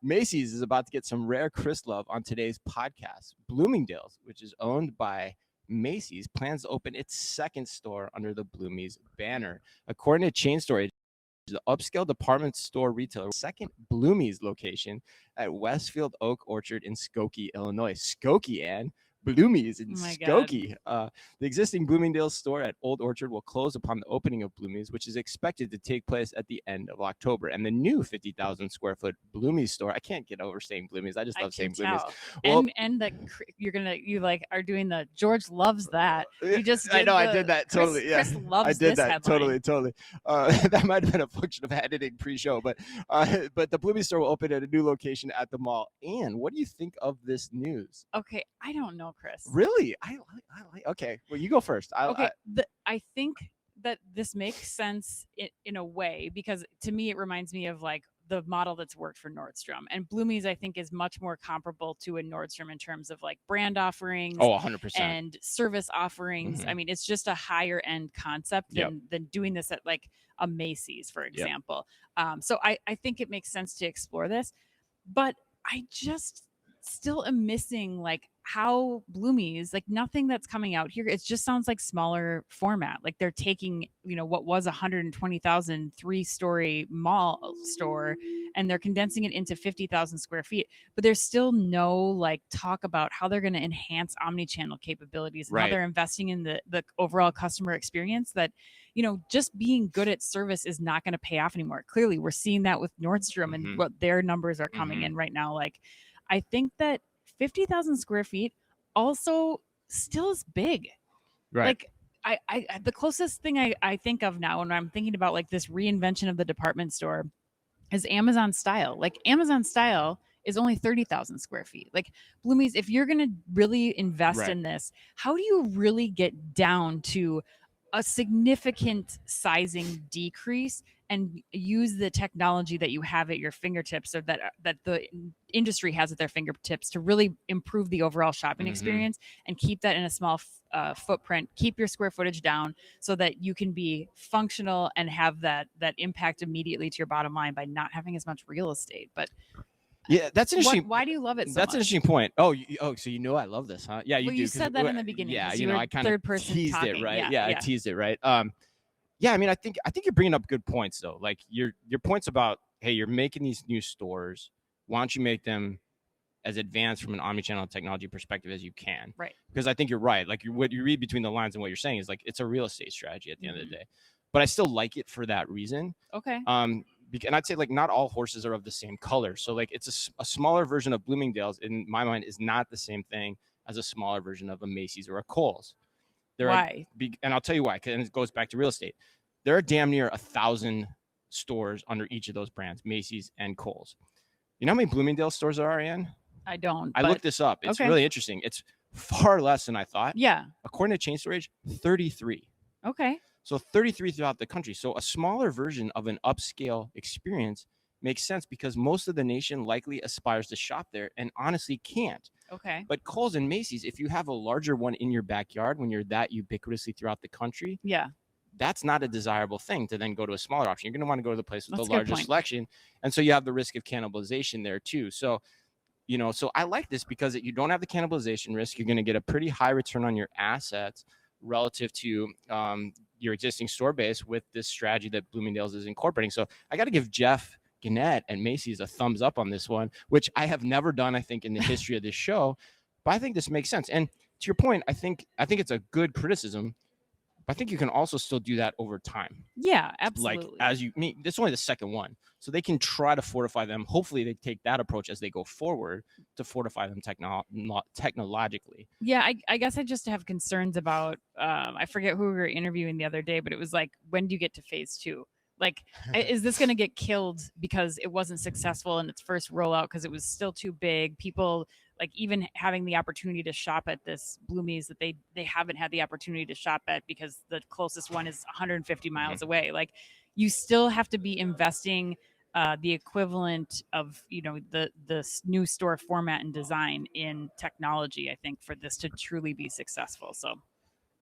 Macy's is about to get some rare Chris love on today's podcast. Bloomingdale's, which is owned by Macy's, plans to open its second store under the Bloomie's banner. According to Chain Story, the upscale department store retailer second Bloomie's location at Westfield Oak Orchard in Skokie, Illinois. Skokie, and Bloomie's in Oh my God. Skokie. The existing Bloomingdale's store at Old Orchard will close upon the opening of Bloomie's, which is expected to take place at the end of October. And the new 50,000 square foot Bloomie's store, I can't get over saying Bloomie's. I just I love saying can Bloomie's. tell. Well, And that you like are doing the George loves that. You just I did know I the- did that Chris- totally. Yeah, Chris loves I did this that headline. totally. That might have been a function of editing pre-show, but the Bloomie store will open at a new location at the mall. And what do you think of this news? Okay, I don't know, Chris. Really, I like. Okay, well, you go first. Okay, I think that this makes sense in a way because to me it reminds me of like the model that's worked for Nordstrom, and Bloomie's I think is much more comparable to a Nordstrom in terms of like brand offerings Oh, 100%. and service offerings. I mean, it's just a higher end concept Yep. than doing this at like a Macy's, for Yep. example. So I think it makes sense to explore this, but I just still am missing like how Bloomie's, like nothing that's coming out here. It just sounds like smaller format. Like they're taking, what was 120,000 3-story mall store and they're condensing it into 50,000 square feet. But there's still no like talk about how they're going to enhance omni-channel capabilities and how Right. they're investing in the overall customer experience that, just being good at service is not going to pay off anymore. Clearly, we're seeing that with Nordstrom and what their numbers are coming in right now. Like, I think that 50,000 square feet also still is big. Right. Like I the closest thing I think of now when I'm thinking about like this reinvention of the department store is Amazon style. Like Amazon style is only 30,000 square feet. Like Bloomie's, if you're going to really invest Right. in this, how do you really get down to a significant sizing decrease and use the technology that you have at your fingertips or that the industry has at their fingertips to really improve the overall shopping experience and keep that in a small footprint, keep your square footage down so that you can be functional and have that impact immediately to your bottom line by not having as much real estate. But Yeah, that's interesting. why do you love it so That's an much? interesting point. Oh, so I love this, huh? Yeah, you Well, do. you 'Cause said that in the beginning, Yeah, 'cause you were I kind of third person teased it, talking. right? Yeah, I yeah. teased it, right? Yeah, I mean, I think you're bringing up good points though. Like your points about, hey, you're making these new stores. Why don't you make them as advanced from an omnichannel technology perspective as you can? Right. Because I think you're right. Like what you read between the lines and what you're saying is like it's a real estate strategy at the end of the day. But I still like it for that reason. Okay. And I'd say like not all horses are of the same color. So like it's a smaller version of Bloomingdale's in my mind is not the same thing as a smaller version of a Macy's or a Kohl's. Why? And I'll tell you why. And it goes back to real estate. There are damn near 1,000 stores under each of those brands, Macy's and Kohl's. You know how many Bloomingdale stores there are, Ann? I don't. I looked this up. It's okay. really interesting. It's far less than I thought. Yeah. According to Chain Storage, 33. Okay. So 33 throughout the country. So a smaller version of an upscale experience makes sense because most of the nation likely aspires to shop there and honestly can't. Okay. But Kohl's and Macy's, if you have a larger one in your backyard when you're that ubiquitously throughout the country, Yeah. that's not a desirable thing to then go to a smaller option. You're going to want to go to the place with That's a the good largest point. selection. And so you have the risk of cannibalization there too. So, so I like this because you don't have the cannibalization risk. You're going to get a pretty high return on your assets relative to your existing store base with this strategy that Bloomingdale's is incorporating. So I got to give Jeff Gannett and Macy's a thumbs up on this one, which I have never done, I think, in the history of this show. But I think this makes sense. And to your point, I think it's a good criticism. But I think you can also still do that over time. Yeah, absolutely. Like as you mean, this is only the second one. So they can try to fortify them. Hopefully they take that approach as they go forward to fortify them technologically. Yeah, I guess I just have concerns about I forget who we were interviewing the other day, but it was like, when do you get to phase 2? Like, is this going to get killed because it wasn't successful in its first rollout because it was still too big? People like even having the opportunity to shop at this Bloomie's that they haven't had the opportunity to shop at because the closest one is 150 miles away. Like, you still have to be investing the equivalent of the new store format and design in technology, I think, for this to truly be successful. So